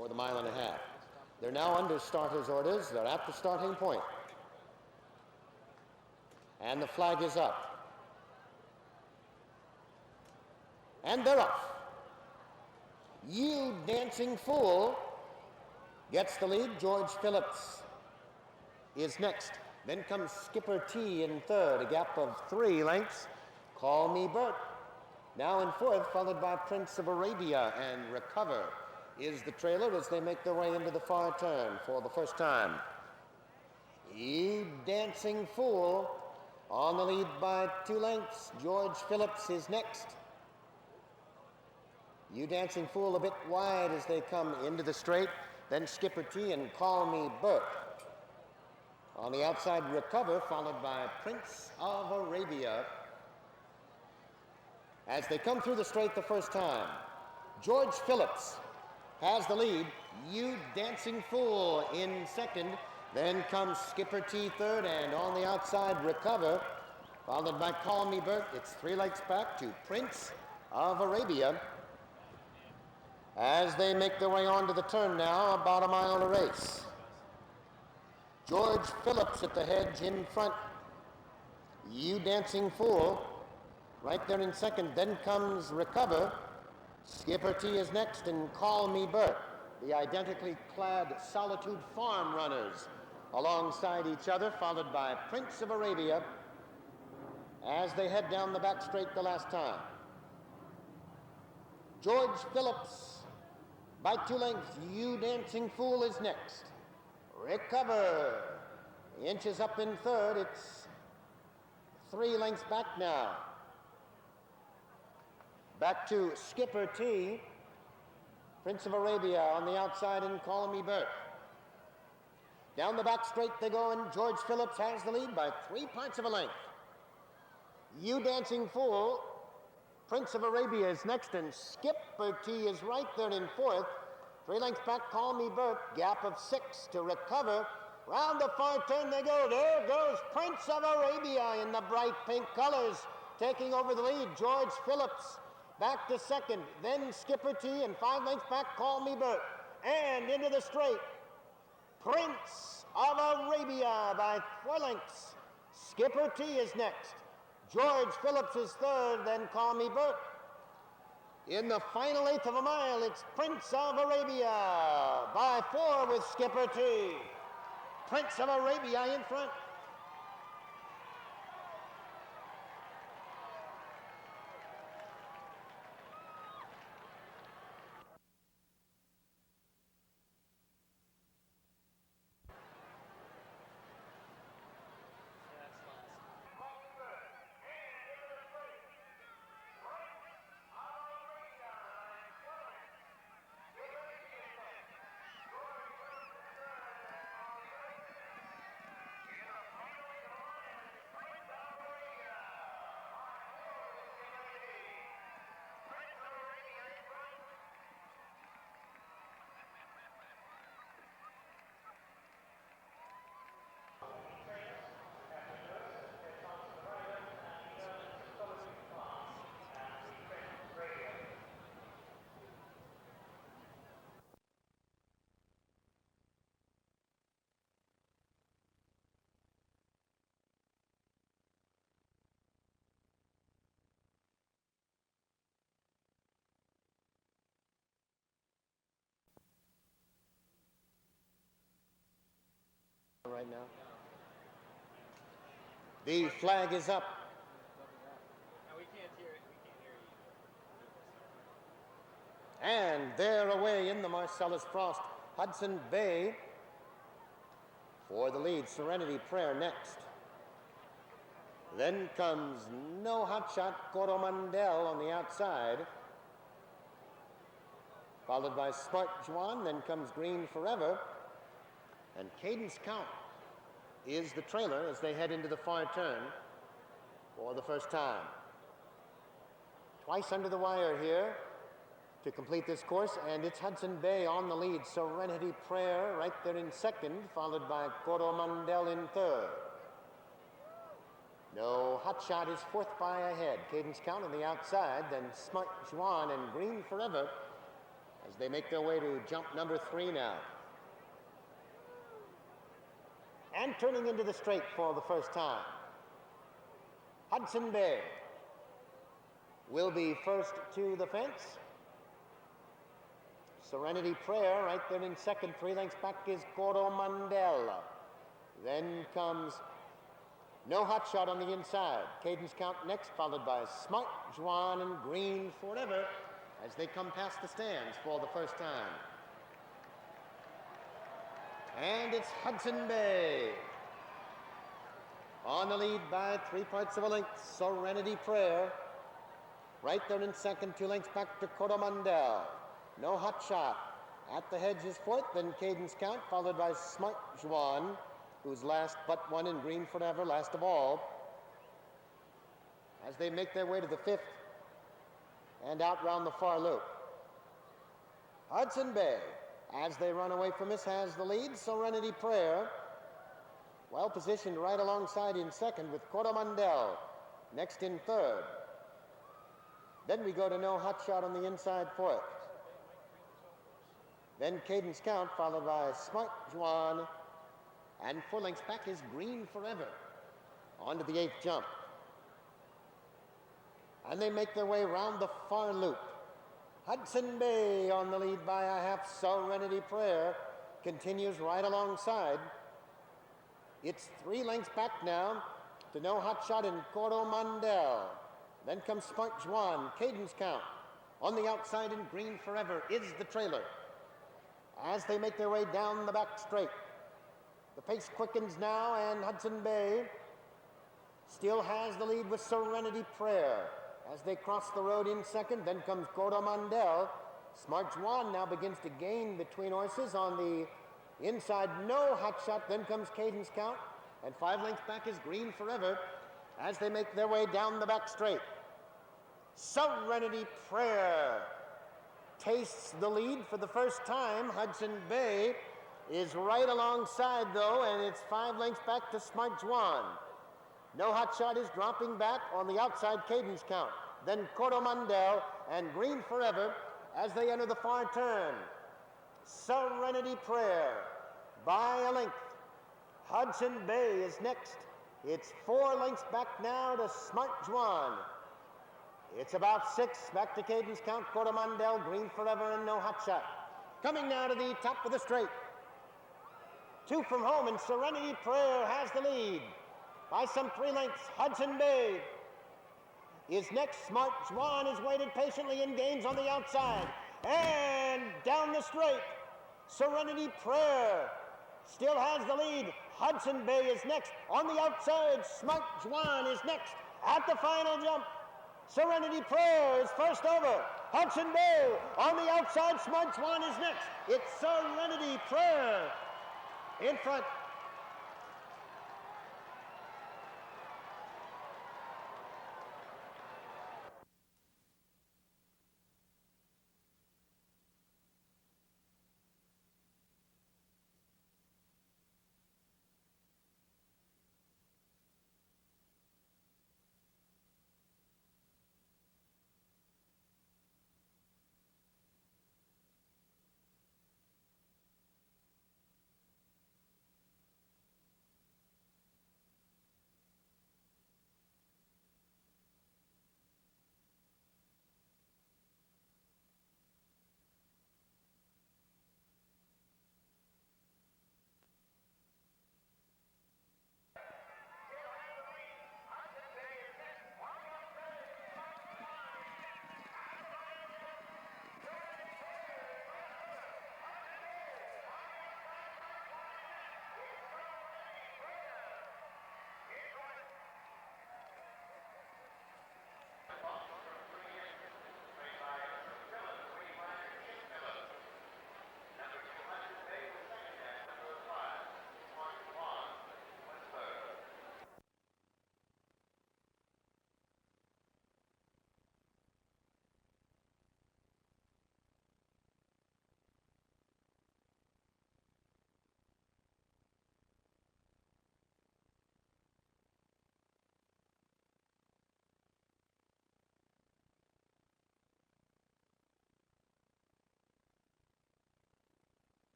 for the mile and a half. They're now under starters' orders. They're at the starting point. And the flag is up. And they're off. You Dancing Fool gets the lead. George Phillips is next. Then comes Skipper T in third, a gap of 3 lengths. Call Me Bert now in fourth, followed by Prince of Arabia, and Recover is the trailer as they make their way into the far turn for the first time. You Dancing Fool on the lead by 2 lengths. George Phillips is next. You Dancing Fool a bit wide as they come into the straight. Then Skipper T and Call Me Bert. On the outside, Recover, followed by Prince of Arabia. As they come through the straight the first time, George Phillips has the lead. You Dancing Fool in second. Then comes Skipper T third, and on the outside, Recover, followed by Call Me Bert. It's 3 lengths back to Prince of Arabia. As they make their way onto the turn now, about a mile to race. George Phillips at the hedge in front. You Dancing Fool right there in second. Then comes Recover. Skipper T is next, and Call Me Bert. The identically clad Solitude Farm runners alongside each other, followed by Prince of Arabia as they head down the back straight the last time. George Phillips by 2 lengths. You Dancing Fool is next. Recover inches up in third. It's 3 lengths back now. Back to Skipper T. Prince of Arabia on the outside, and Call Me Bert. Down the back straight they go, and George Phillips has the lead by 3/4 of a length. You Dancing Fool, Prince of Arabia is next, and Skipper T is right there in fourth. 3 lengths back, Call Me Bert, gap of 6 to Recover. Round the far turn they go. There goes Prince of Arabia in the bright pink colors, taking over the lead. George Phillips back to second, then Skipper T, and 5 lengths back, Call Me Bert. And into the straight, Prince of Arabia by 4 lengths. Skipper T is next. George Phillips is third, then Call Me Bert. In the final 1/8 of a mile, it's Prince of Arabia by 4 with Skipper T. Prince of Arabia in front. Right now. The flag is up. No, we can't hear it. We can't hear you. And they're away in the Marcellus Frost. Hudson Bay for the lead. Serenity Prayer next. Then comes No Hot Shot, Coromandel on the outside, followed by Smart Juan. Then comes Green Forever. And Cadence Count is the trailer as they head into the far turn for the first time. Twice under the wire here to complete this course, and it's Hudson Bay on the lead. Serenity Prayer right there in second, followed by Coromandel in third. No Hot Shot is fourth by a head. Cadence Count on the outside, then Smart Juan and Green Forever as they make their way to jump number 3 now. And turning into the straight for the first time, Hudson Bay will be first to the fence. Serenity Prayer right there in second. 3 lengths back is Coromandel. Then comes No Hot Shot on the inside. Cadence Count next, followed by Smart Juan and Green Forever as they come past the stands for the first time. And it's Hudson Bay on the lead by 3/4 of a length. Serenity Prayer right there in second. 2 lengths back to Coromandel. No Hot Shot at the hedge is fourth. Then Cadence Count, followed by Smart Juan, who's last but one in Green Forever, last of all, as they make their way to the fifth and out round the far loop. Hudson Bay, as they run away from us, has the lead. Serenity Prayer, well positioned right alongside in second, with Coromandel next in third. Then we go to No Hot Shot on the inside fourth. Then Cadence Count, followed by Smart Juan, and 4 lengths back is Green Forever on to the 8th jump. And they make their way round the far loop. Hudson Bay on the lead by a half. Serenity Prayer continues right alongside. It's 3 lengths back now to No Hot Shot and Coromandel. Then comes Smart Juan. Cadence Count on the outside, and Green Forever is the trailer as they make their way down the back straight. The pace quickens now, and Hudson Bay still has the lead with Serenity Prayer as they cross the road in second. Then comes Coromandel. Smart Juan now begins to gain between horses on the inside. No Hot Shot. Then comes Cadence Count, and 5 lengths back is Green Forever as they make their way down the back straight. Serenity Prayer tastes the lead for the first time. Hudson Bay is right alongside, though, and it's 5 lengths back to Smart Juan. No Hot Shot is dropping back on the outside. Cadence Count. Then Coromandel and Green Forever as they enter the far turn. Serenity Prayer by a length. Hudson Bay is next. It's 4 lengths back now to Smart Juan. It's about 6 back to Cadence Count, Coromandel, Green Forever, and No Hot Shot. Coming now to the top of the straight. 2 from home, and Serenity Prayer has the lead by some 3 lengths. Hudson Bay is next. Smart Juan is waited patiently and gains on the outside. And down the straight, Serenity Prayer still has the lead. Hudson Bay is next. On the outside, Smart Juan is next. At the final jump, Serenity Prayer is first over. Hudson Bay on the outside. Smart Juan is next. It's Serenity Prayer in front.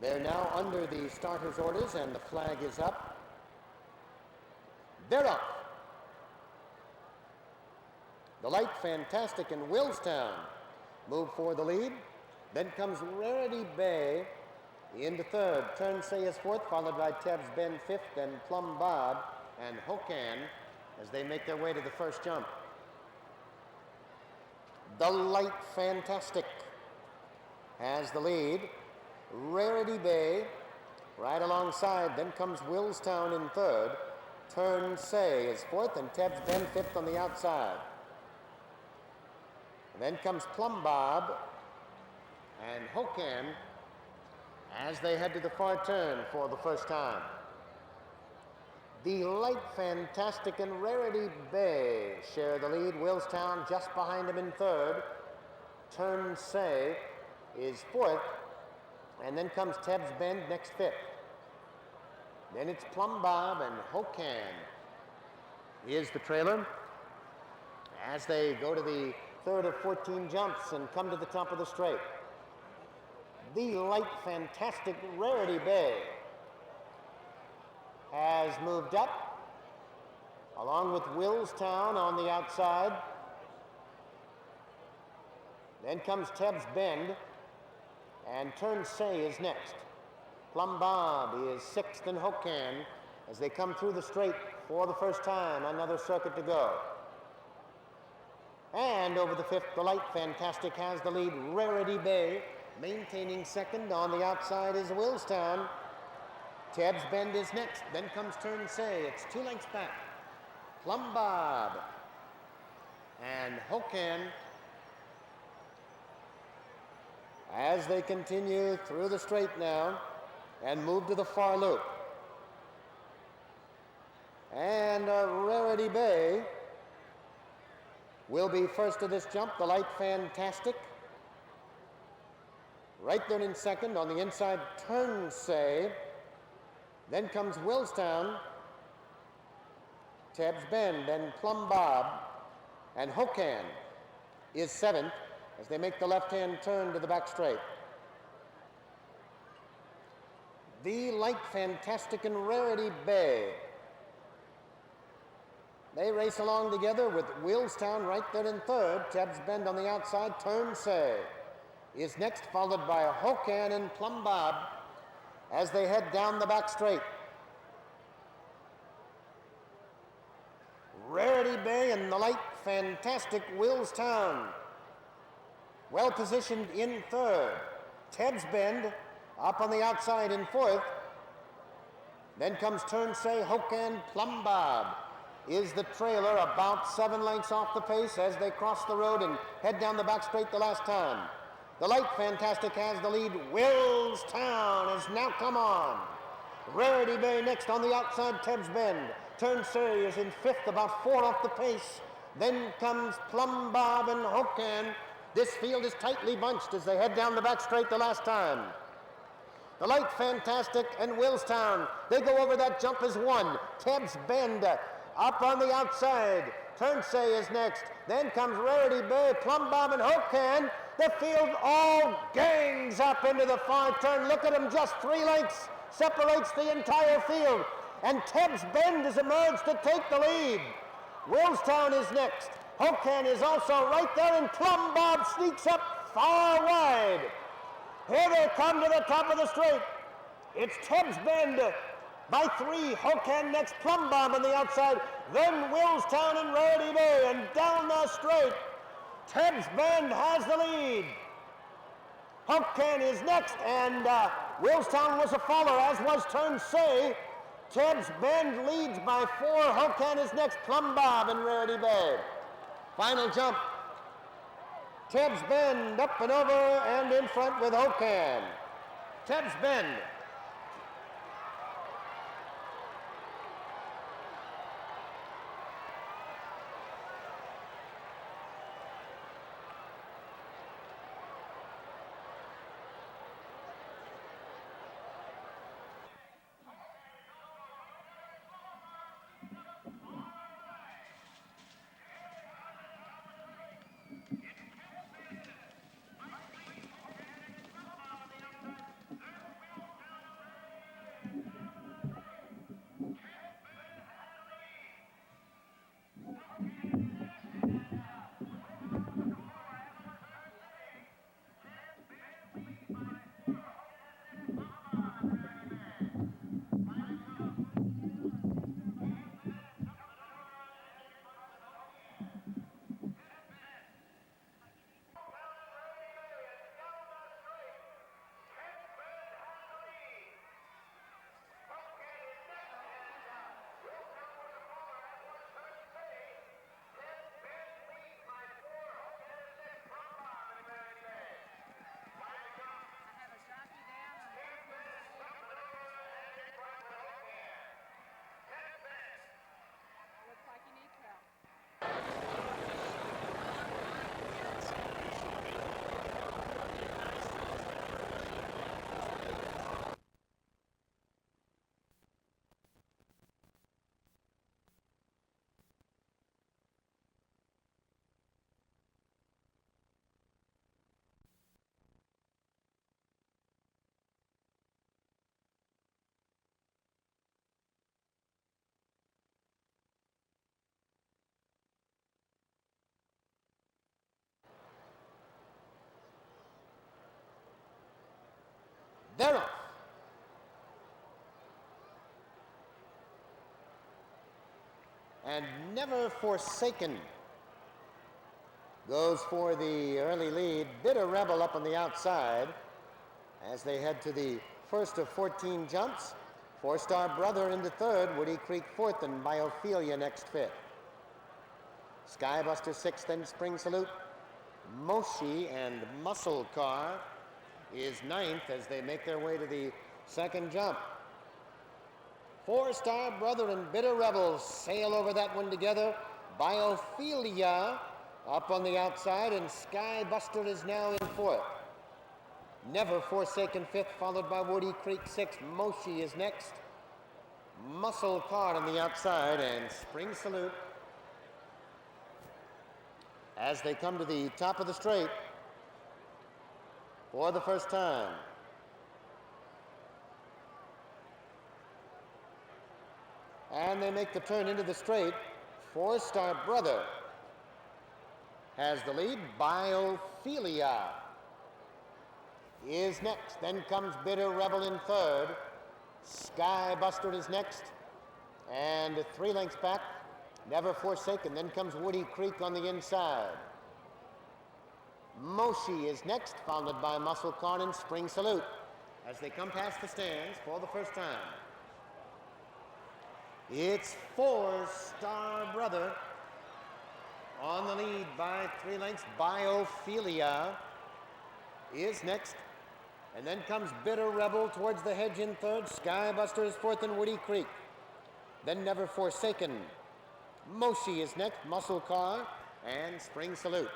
They're now under the starter's orders, and the flag is up. They're off. The Light Fantastic and Willstown move for the lead. Then comes Rarity Bay into third. Turn Say is fourth, followed by Teb's Bend fifth, and Plum Bob and Hokan as they make their way to the first jump. The Light Fantastic has the lead. Rarity Bay right alongside. Then comes Willstown in third. Turn Say is fourth, and Teb's Bend fifth on the outside. And then comes Plum Bob and Hokan as they head to the far turn for the first time. The Light Fantastic and Rarity Bay share the lead. Willstown just behind him in third. Turn Say is fourth. And then comes Teb's Bend next fifth. Then it's Plum Bob and Hokan is the trailer as they go to the third of 14 jumps and come to the top of the straight. The Light Fantastic Rarity Bay has moved up along with Willstown on the outside. Then comes Teb's Bend, and Turn Say is next. Plum Bob is sixth, and Hokan as they come through the straight for the first time. Another circuit to go. And over the fifth, the Light Fantastic has the lead. Rarity Bay maintaining second. On the outside is Willstown. Teb's Bend is next. Then comes Turn Say. It's 2 lengths back. Plum Bob and Hokan as they continue through the straight now and move to the far loop. And Rarity Bay will be first to this jump. The Light Fantastic right there in second. On the inside, Turn Say. Then comes Willstown, Teb's Bend, and Plum Bob, and Hokan is seventh as they make the left-hand turn to the back straight. The Light Fantastic and Rarity Bay. They race along together with Willstown right there in third. Teb's Bend on the outside. Turn Say is next, followed by Hokan and Plum Bob as they head down the back straight. Rarity Bay and the Light Fantastic Willstown well positioned in third. Teb's Bend up on the outside in fourth. Then comes Turn Say. Hokan, Plum Bob is the trailer, about 7 lengths off the pace as they cross the road and head down the back straight the last time. The Light Fantastic has the lead. Willstown has now come on. Rarity Bay next on the outside. Teb's Bend. Turn Say is in fifth, about 4 off the pace. Then comes Plum Bob and Hokan. This field is tightly bunched as they head down the back straight the last time. The Light Fantastic and Willstown, they go over that jump as one. Teb's Bend up on the outside. Turn Say is next. Then comes Rarity Bay, Plum Bob, and Hokan. The field all gangs up into the far turn. Look at them, just 3 lengths separates the entire field. And Teb's Bend has emerged to take the lead. Willstown is next. Hokan is also right there, and Plum Bob sneaks up far wide. Here they come to the top of the straight. It's Teb's Bend by 3. Hokan next, Plum Bob on the outside. Then Willstown and Rarity Bay, and down the straight. Teb's Bend has the lead. Hokan is next, and Willstown was a follower, as was Turn Say. Teb's Bend leads by 4. Hokan is next, Plum Bob and Rarity Bay. Final jump. Teb's Bend up and over and in front with Hokan. Teb's Bend. They're off. And Never Forsaken goes for the early lead. Bitter Rebel up on the outside as they head to the first of 14 jumps. Four-Star Brother into third, Woody Creek fourth, and Biophilia next fifth. Skybuster sixth, and Spring Salute. Moshi and Muscle Car is ninth as they make their way to the second jump. Four-Star Brother and Bitter Rebel sail over that one together. Biophilia up on the outside, and Skybuster is now in fourth. Never Forsaken fifth, followed by Woody Creek sixth. Moshi is next. Muscle Car on the outside, and Spring Salute as they come to the top of the straight for the first time. And they make the turn into the straight. Four-Star Brother has the lead. Biophilia is next. Then comes Bitter Rebel in third. Skybuster is next. And 3 lengths back, Never Forsaken. Then comes Woody Creek on the inside. Moshi is next, followed by Muscle Car and Spring Salute as they come past the stands for the first time. It's Four-Star Brother on the lead by 3 lengths. Biophilia is next. And then comes Bitter Rebel towards the hedge in third. Skybuster is fourth, and Woody Creek. Then Never Forsaken. Moshi is next. Muscle Car and Spring Salute.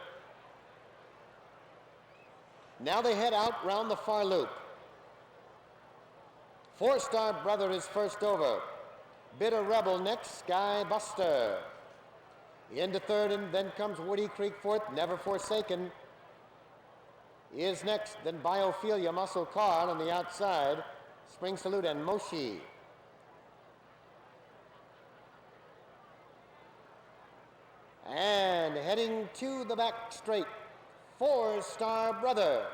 Now they head out round the far loop. Four-Star Brother is first over. Bitter Rebel next. Skybuster into third, and then comes Woody Creek fourth. Never Forsaken is next. Then Biophilia, Muscle Car on the outside. Spring Salute and Moshi. And heading to the back straight, Four-Star Brother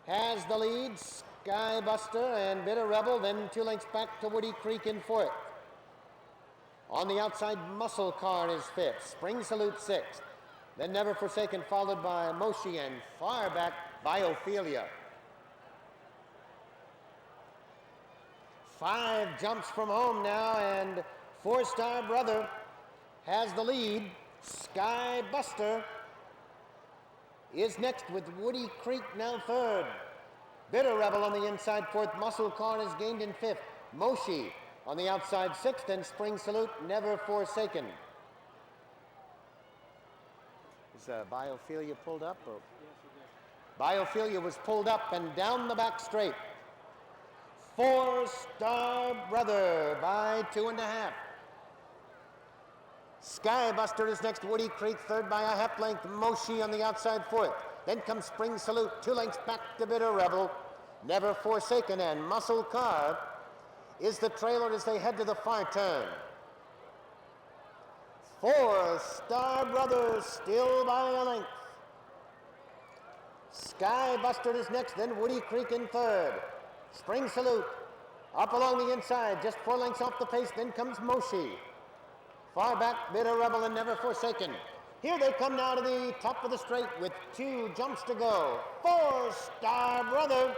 has the lead. Skybuster and Bitter Rebel, then 2 lengths back to Woody Creek in fourth. On the outside, Muscle Car is fifth. Spring Salute sixth. Then Never Forsaken, followed by Moshi, and far back, Biophilia. 5 jumps from home now, and Four-Star Brother has the lead. Skybuster is next with Woody Creek now third. Bitter Rebel on the inside fourth. Muscle Car is gained in fifth. Moshi on the outside sixth, and Spring Salute, Never Forsaken. Is Biophilia pulled up? Or? Biophilia was pulled up and down the back straight. Four-Star Brother by 2.5. Skybuster is next. Woody Creek third by a half length. Moshi on the outside fourth. Then comes Spring Salute, 2 lengths back to Bitter Rebel. Never Forsaken and Muscle Car is the trailer as they head to the far turn. 4 Star Brothers still by a length. Sky Buster is next, then Woody Creek in third. Spring Salute up along the inside, just 4 lengths off the pace, then comes Moshi. Far back, Bitter Rebel and Never Forsaken. Here they come now to the top of the straight with 2 jumps to go. 4 Star Brother.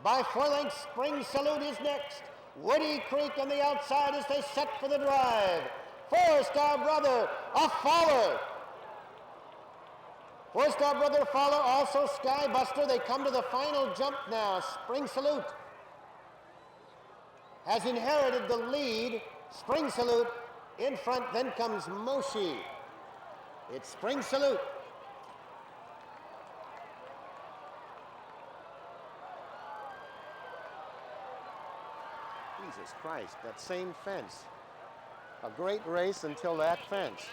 By 4 lengths, Spring Salute is next. Woody Creek on the outside as they set for the drive. 4 Star Brother, a follower. 4 Star Brother follow, also Sky Buster. They come to the final jump now. Spring Salute has inherited the lead. Spring Salute in front, then comes Moshi. It's Spring Salute. Jesus Christ, that same fence. A great race until that fence.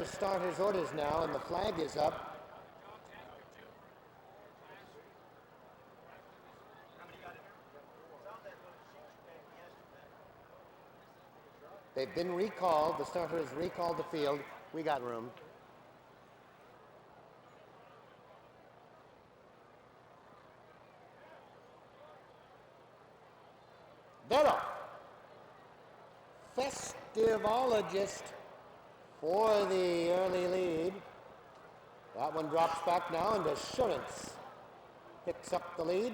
Start his orders now, and the flag is up. They've been recalled. The starter has recalled the field. We got room. They're off. Festivologist for the early lead. That one drops back now, and Assurance picks up the lead.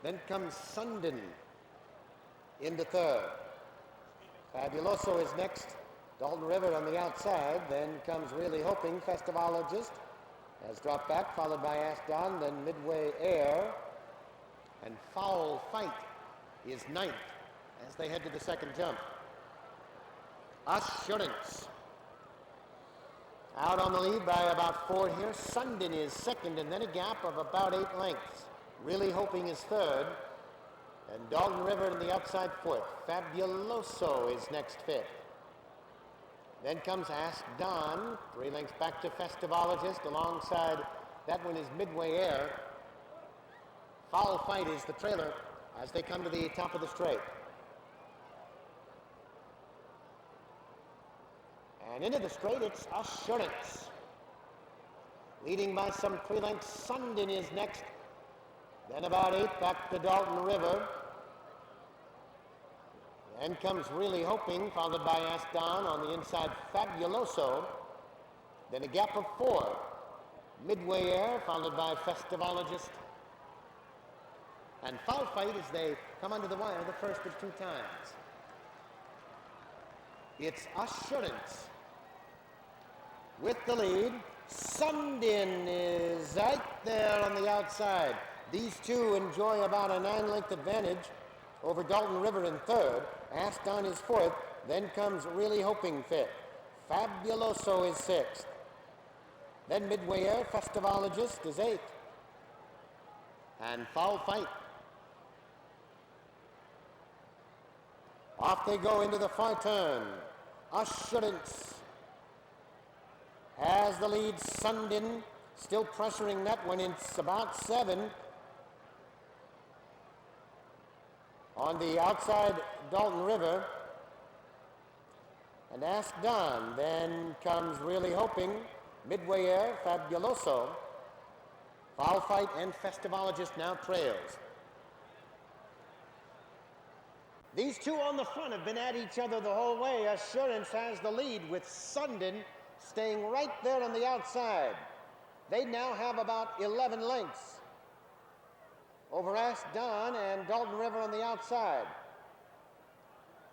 Then comes Sundin into third. Fabuloso is next. Dalton River on the outside. Then comes Really Hoping. Festivologist has dropped back, followed by Ask Don, then Midway Air. And Foul Fight is ninth as they head to the second jump. Assurance out on the lead by about 4 here. Sundin is second, and then a gap of about 8 lengths. Really Hoping is third, and Dalton River on the outside fourth. Fabuloso is next fifth. Then comes Ask Don, 3 lengths back to Festivologist. Alongside that one is Midway Air. Foul Fight is the trailer as they come to the top of the straight. And into the straight, it's Assurance. Leading by some 3 lengths, Sundin is next. Then about 8 back to Dalton River. Then comes Really Hoping, followed by Ask Don on the inside, Fabuloso. Then a gap of 4. Midway Air, followed by Festivologist. And Foul Fight as they come under the wire the first of 2 times. It's Assurance with the lead. Sundin is right there on the outside. These two enjoy about a 9-length advantage over Dalton River in third. Aston is fourth. Then comes Really Hoping fifth. Fabuloso is sixth. Then Midway Air Festivalogist is eighth. And Foul Fight. Off they go into the far turn. Assurance has the lead. Sundin still pressuring that one. It's about 7. On the outside, Dalton River. And Ask Don. Then comes Really Hoping, Midway Air, Fabuloso. Foul Fight and Festivalogist now trails. These two on the front have been at each other the whole way. Assurance has the lead with Sundin staying right there on the outside. They now have about 11 lengths over Ask Don and Dalton River on the outside.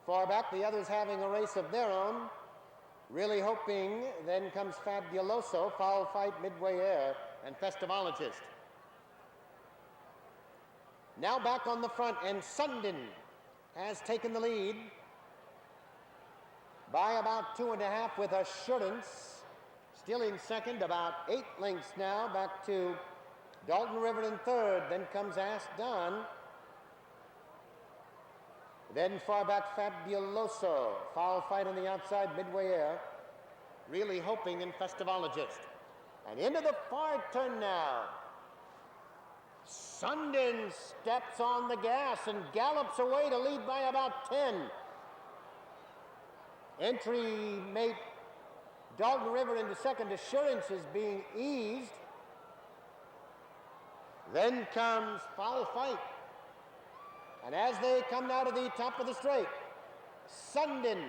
Far back, the others having a race of their own. Really Hoping, then comes Fabuloso, Foul Fight, Midway Air, and Festivalogist. Now back on the front, and Sundin has taken the lead by about 2.5 with Assurance still in second, about 8 lengths now, back to Dalton River in third. Then comes Ask Don. Then far back, Fabuloso. Foul Fight on the outside, Midway Air. Really Hoping and Festivalogist. And into the far turn now. Sundin steps on the gas and gallops away to lead by about 10. Entry mate Dalton River into second. Assurance is being eased. Then comes Foul Fight. And as they come now to the top of the straight, Sundin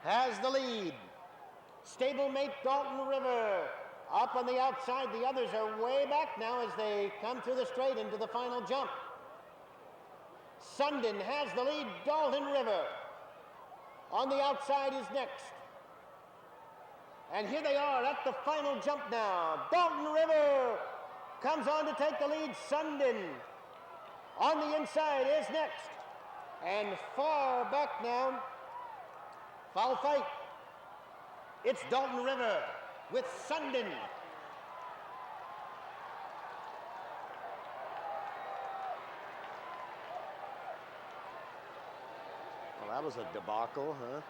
has the lead. Stablemate Dalton River up on the outside. The others are way back now as they come through the straight into the final jump. Sundin has the lead. Dalton River on the outside is next. And here they are at the final jump now. Dalton River comes on to take the lead. Sundin on the inside is next. And far back now, Foul Fight. It's Dalton River with Sundin. Well, that was a debacle, huh?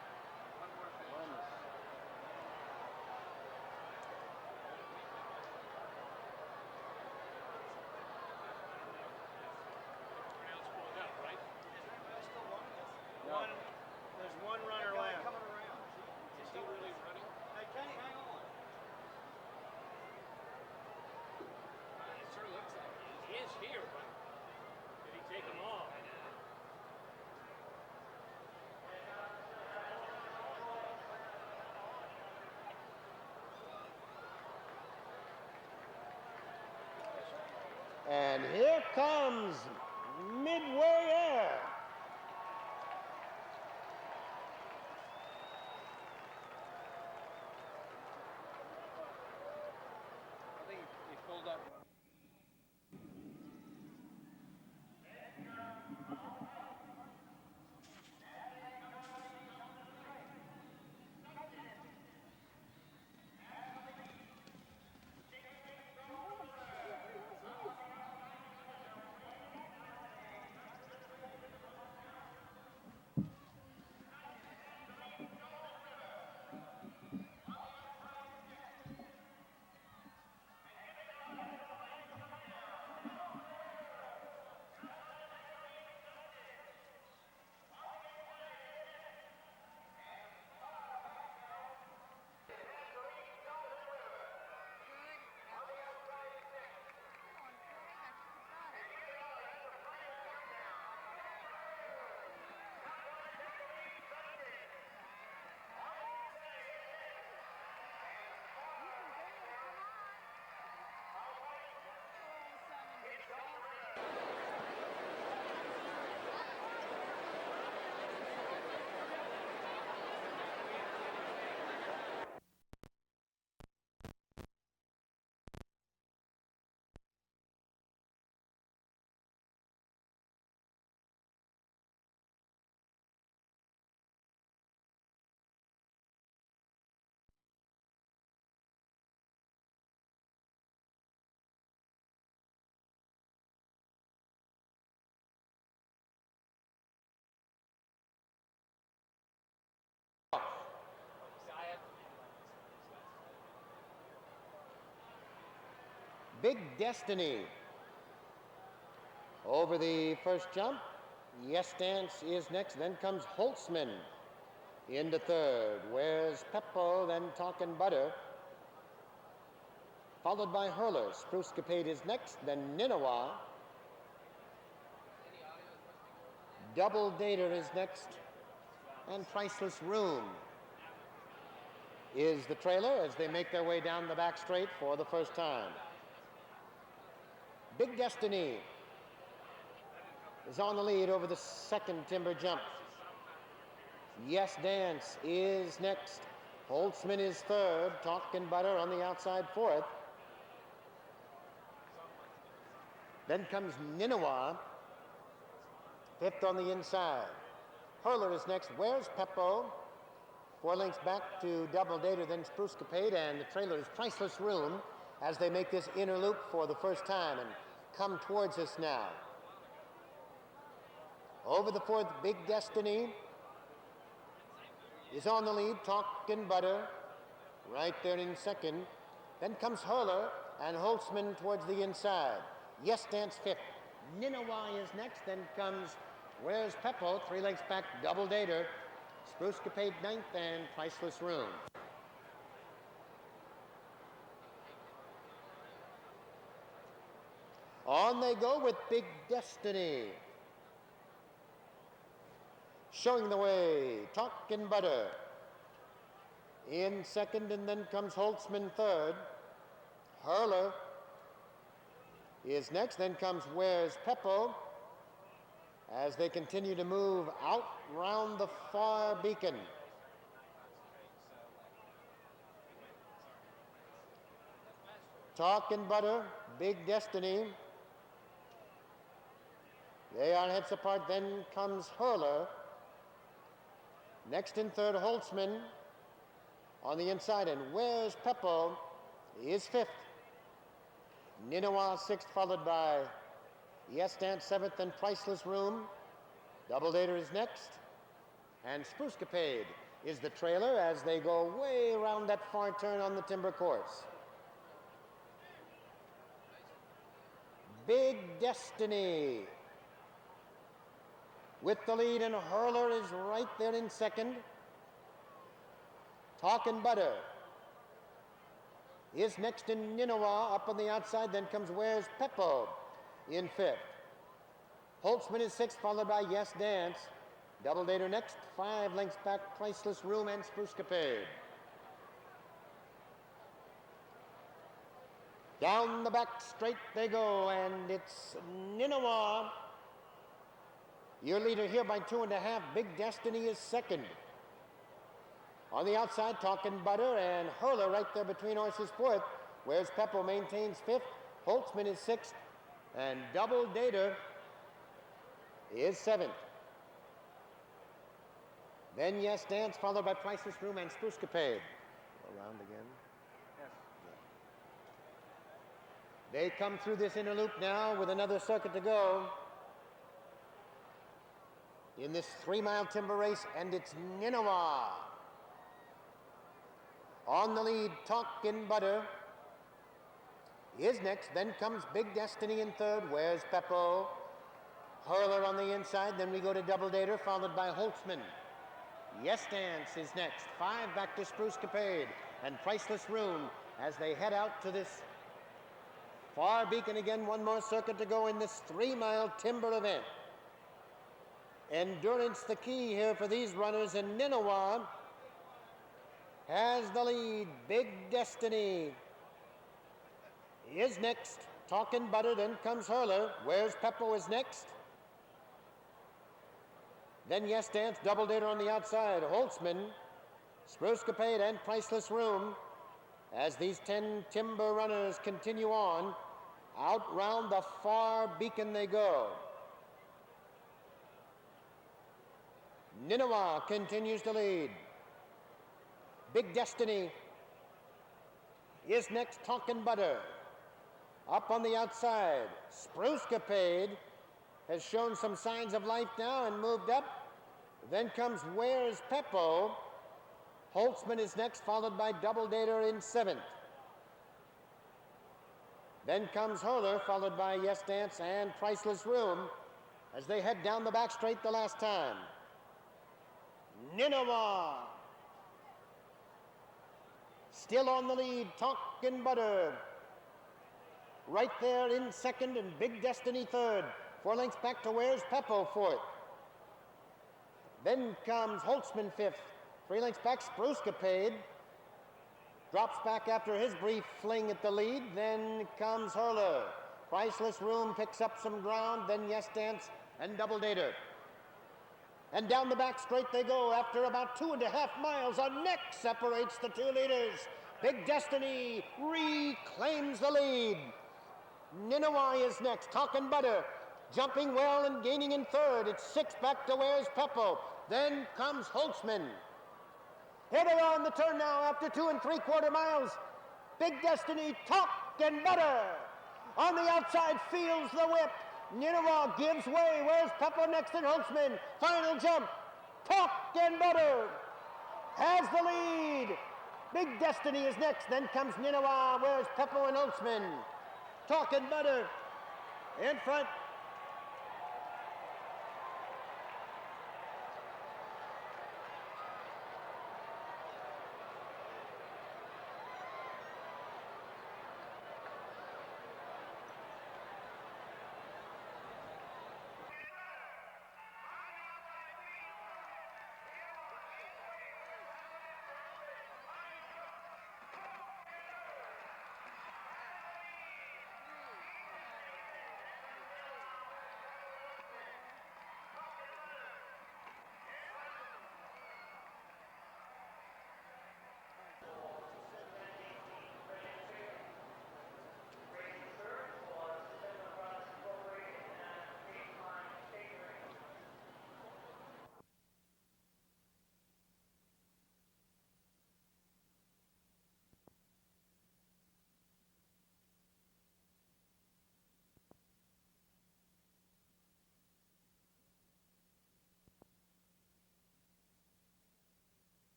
And here comes Midway Air. I think he pulled up. Big Destiny. Over the first jump, Yes Dance is next. Then comes Holtzman into third. Where's Peppo, then Talkin' Butter. Followed by Hurler. Spruce-Capade is next. Then Ninawa. Double Dater is next. And Priceless Room is the trailer as they make their way down the back straight for the first time. Big Destiny is on the lead over the second timber jump. Yes Dance is next. Holtzman is third. Talkin' Butter on the outside fourth. Then comes Ninawa, fifth on the inside. Hurler is next. Where's Peppo? 4 lengths back to Double Dater, then Spruce-Capade, and the trailer is Priceless Room as they make this inner loop for the first time and come towards us now. Over the fourth, Big Destiny is on the lead. Talkin' Butter right there in second. Then comes Hurler and Holtzman towards the inside. Yes Dance fifth. Ninawa is next. Then comes Where's Peppo? 3 lengths back, Double Dater. Spruce-Capade ninth and Priceless Room. On they go with Big Destiny. Showing the way, Talkin' Butter in second, and then comes Holtzman third. Hurler is next, then comes Where's Peppo as they continue to move out round the far beacon. Talkin' Butter, Big Destiny. They are heads apart, then comes Hurler. Next in third, Holtzman on the inside, and Where's Peppo is fifth. Ninawa sixth, followed by Yes Dance seventh, and Priceless Room. Double Dater is next, and Spruce-Capade is the trailer as they go way around that far turn on the timber course. Big Destiny with the lead, and Hurler is right there in second. Talkin' Butter is next in Ninawa up on the outside. Then comes Where's Peppo in fifth. Holtzman is sixth, followed by Yes Dance. Double Dater next, 5 lengths back, Priceless Room and Spruce-Capade. Down the back straight they go, and it's Ninawa, your leader here by 2.5. Big Destiny is second. On the outside, Talkin' Butter and Hurler right there between horses fourth. Where's Peppo maintains fifth. Holtzman is sixth, and Double Dater is seventh. Then Yes Dance, followed by Priceless Room and Spruce-Capade. Around again. Yes. They come through this inner loop now with another circuit to go in this 3-mile timber race, and it's Ninawa on the lead. Talkin' Butter is next. Then comes Big Destiny in third. Where's Peppo? Hurler on the inside. Then we go to Double Dater, followed by Holtzman. Yes Dance is next. 5 back to Spruce-Capade and Priceless Room as they head out to this far beacon again. One more circuit to go in this 3-mile timber event. Endurance the key here for these runners, and Ninawa has the lead. Big Destiny is next. Talkin' Butter, then comes Hurler. Where's Peppo is next. Then Yes Dance, Double Dater on the outside. Holtzman, Spruce-Capade, and Priceless Room as these 10 timber runners continue on. Out round the far beacon they go. Ninawa continues to lead. Big Destiny is next. Talkin' Butter up on the outside. Spruce-Capade has shown some signs of life now and moved up. Then comes Where's Peppo. Holtzman is next, followed by Double Dater in 7th. Then comes Hurler, followed by Yes Dance and Priceless Room as they head down the back straight the last time. Nineveh still on the lead, Talkin' Butter right there in second and Big Destiny third. 4 lengths back to Where's Peppo fourth. Then comes Holtzman fifth. 3 lengths back, Sprucecapade drops back after his brief fling at the lead. Then comes Hurler. Priceless Room picks up some ground. Then Yes Dance and Double Dater. And down the back straight they go after about 2.5 miles. A neck separates the 2 leaders. Big Destiny reclaims the lead. Nineveh is next. Talkin' Butter jumping well and gaining in third. It's 6 back to Where's Peppo. Then comes Holtzman. Here they are on the turn now after 2 3/4 miles. Big Destiny, Talkin' Butter on the outside, feels the whip. Nineveh gives way. Where's Peppo next and Holtzman? Final jump. Talkin' Butter has the lead. Big Destiny is next. Then comes Nineveh. Where's Peppo and Holtzman? Talkin' Butter in front.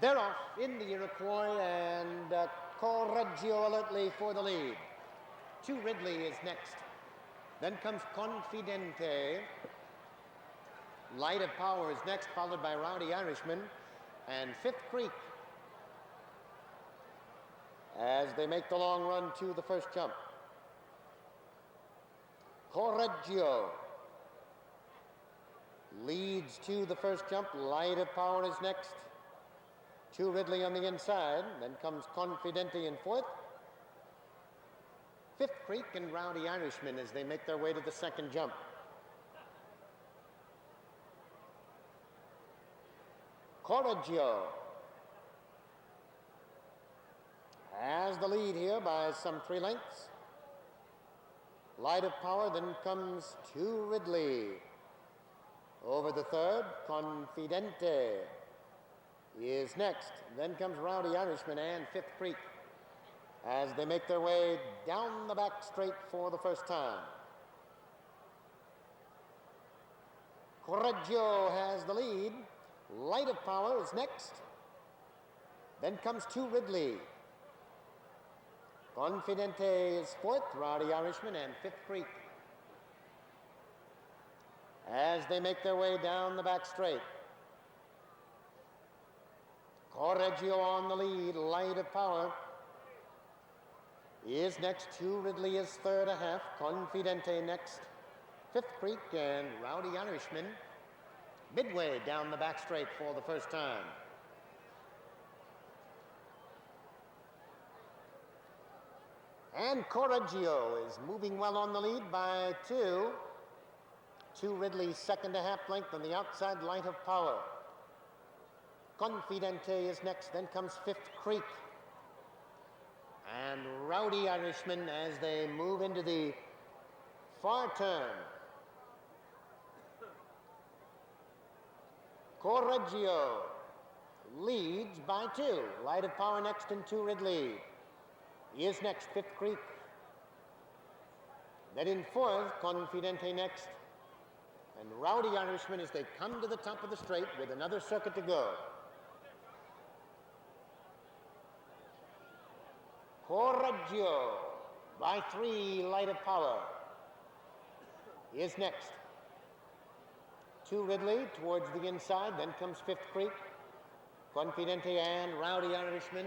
They're off in the Iroquois, and Correggio alertly for the lead. 2 Ridley is next. Then comes Confidente. Light of Power is next, followed by Rowdy Irishman and 5th Creek as they make the long run to the first jump. Correggio leads to the first jump. Light of Power is next. 2 Ridley on the inside. Then comes Confidente in 4th. 5th Creek and Rowdy Irishman as they make their way to the second jump. Correggio has the lead here by some 3 lengths. Light of Power, then comes 2 Ridley. Over the third, Confidente is next. Then comes Rowdy Irishman and 5th Creek as they make their way down the back straight for the first time. Correggio has the lead. Light of Power is next. Then comes 2 Ridley. Confidente is 4th, Rowdy Irishman and 5th Creek as they make their way down the back straight. Correggio on the lead. Light of Power is next. 2 Ridley is 3.5. Confidente next. 5th Creek and Rowdy Irishman midway down the back straight for the first time. And Correggio is moving well on the lead by 2. 2 Ridley 2.5 length on the outside. Light of Power. Confidente is next. Then comes 5th Creek and Rowdy Irishman as they move into the far turn. Correggio leads by 2. Light of Power next and 2 Ridley is next. 5th Creek. Then in 4th, Confidente next. And Rowdy Irishman as they come to the top of the straight with another circuit to go. Correggio by 3, Light of Power is next. 2 Ridley towards the inside, then comes Fifth Creek, Confidente and Rowdy Irishman.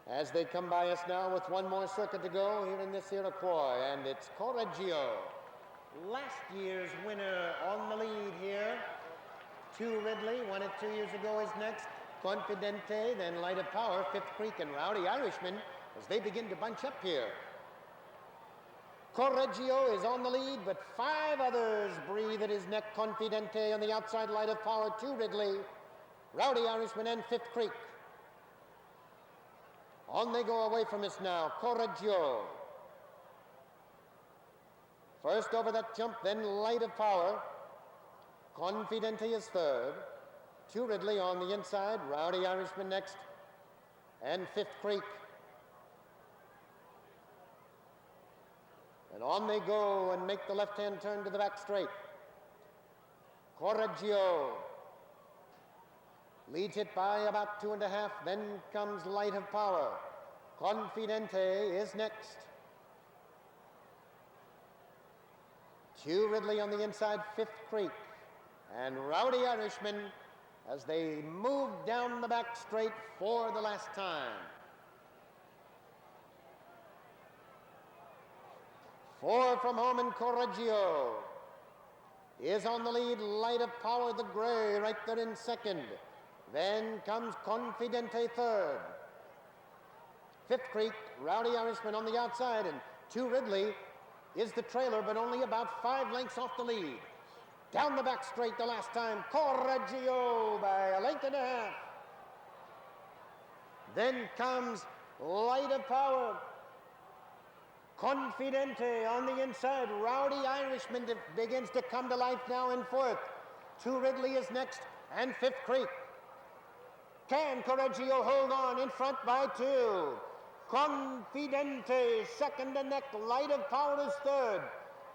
As they come by us now with one more circuit to go here in this Iroquois, and it's Correggio, last year's winner, on the lead here. 2 Ridley, won it 2 years ago, is next. Confidente, then Light of Power, Fifth Creek, and Rowdy Irishman as they begin to bunch up here. Correggio is on the lead, but 5 others breathe at his neck. Confidente on the outside, Light of Power, 2 Ridley, Rowdy Irishman, and Fifth Creek. On they go away from us now. Correggio. First over that jump, then Light of Power. Confidente is third. 2 Ridley on the inside, Rowdy Irishman next, and Fifth Creek. And on they go and make the left-hand turn to the back straight. Correggio leads it by about 2.5. Then comes Light of Power. Confidente is next. 2 Ridley on the inside, Fifth Creek, and Rowdy Irishman as they move down the back straight for the last time. 4 from home, and Correggio is on the lead. Light of Power, the gray, right there in second. Then comes Confidente third. Fifth Creek, Rowdy Irishman on the outside, and 2 Ridley is the trailer, but only about 5 lengths off the lead. Down the back straight the last time, Correggio by 1.5 lengths. Then comes Light of Power. Confidente on the inside. Rowdy Irishman begins to come to life now in fourth. 2 Ridley is next, and Fifth Creek. Can Correggio hold on in front by 2? Confidente second and neck. Light of Power is third.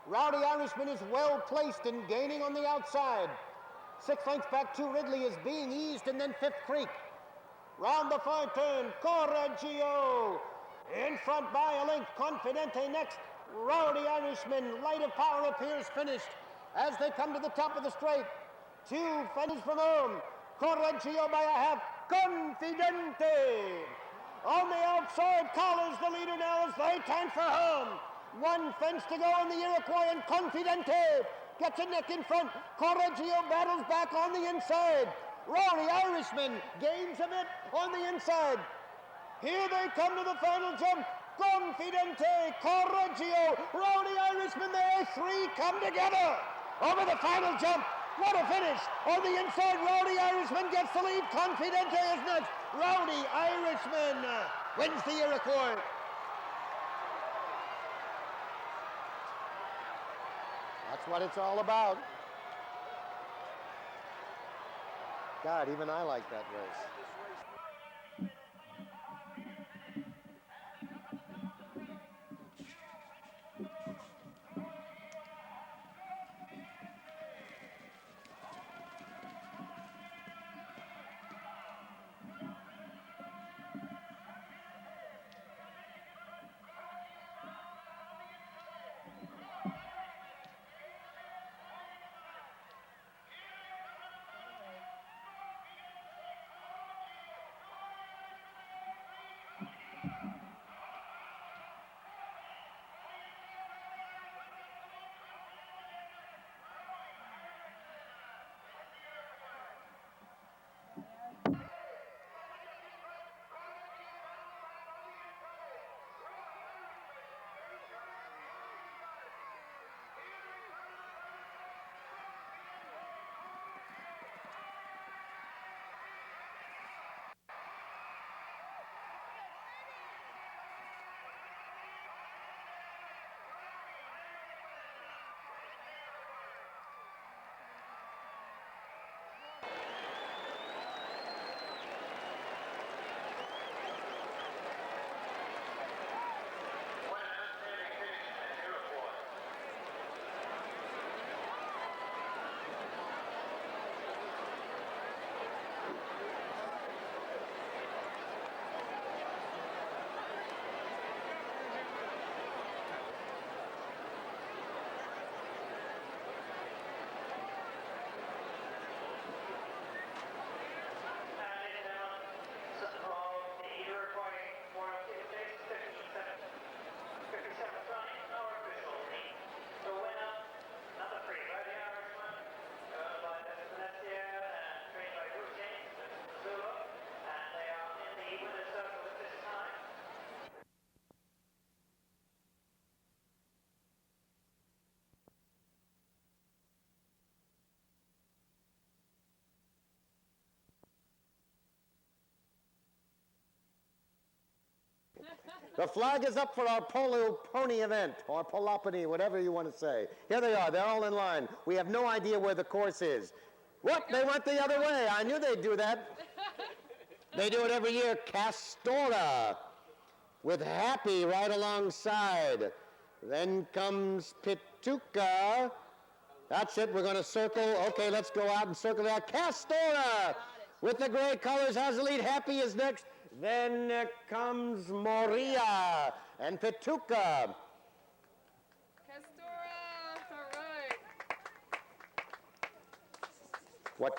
Rowdy Irishman is well placed and gaining on the outside. 6 lengths back, 2 Ridley is being eased, and then Fifth Creek. Round the far turn, Correggio in front by 1 length. Confidente next. Rowdy Irishman, Light of Power appears finished as they come to the top of the straight. 2 fences from home. Correggio by 1/2. Confidente on the outside collars the leader now as they turn for home. 1 fence to go in the Iroquois, and Confidente gets a neck in front. Correggio battles back on the inside. Rowdy Irishman gains a bit on the inside. Here they come to the final jump. Confidente, Correggio, Rowdy Irishman, they 3 come together over the final jump. What a finish! On the inside, Rowdy Irishman gets the lead. Confidente is next. Rowdy Irishman wins the Iroquois. That's what it's all about. God, even I like that race. The flag is up for our polo pony event, or polopony, whatever you want to say. Here they are. They're all in line. We have no idea where the course is. What? They went the other way. I knew they'd do that. They do it every year. Castora, with Happy right alongside. Then comes Pituca. That's it. We're going to circle. Okay, let's go out and circle that. Castora, with the gray colors, has the lead. Happy is next. Then comes Moria and Pituca. Castora, all right. What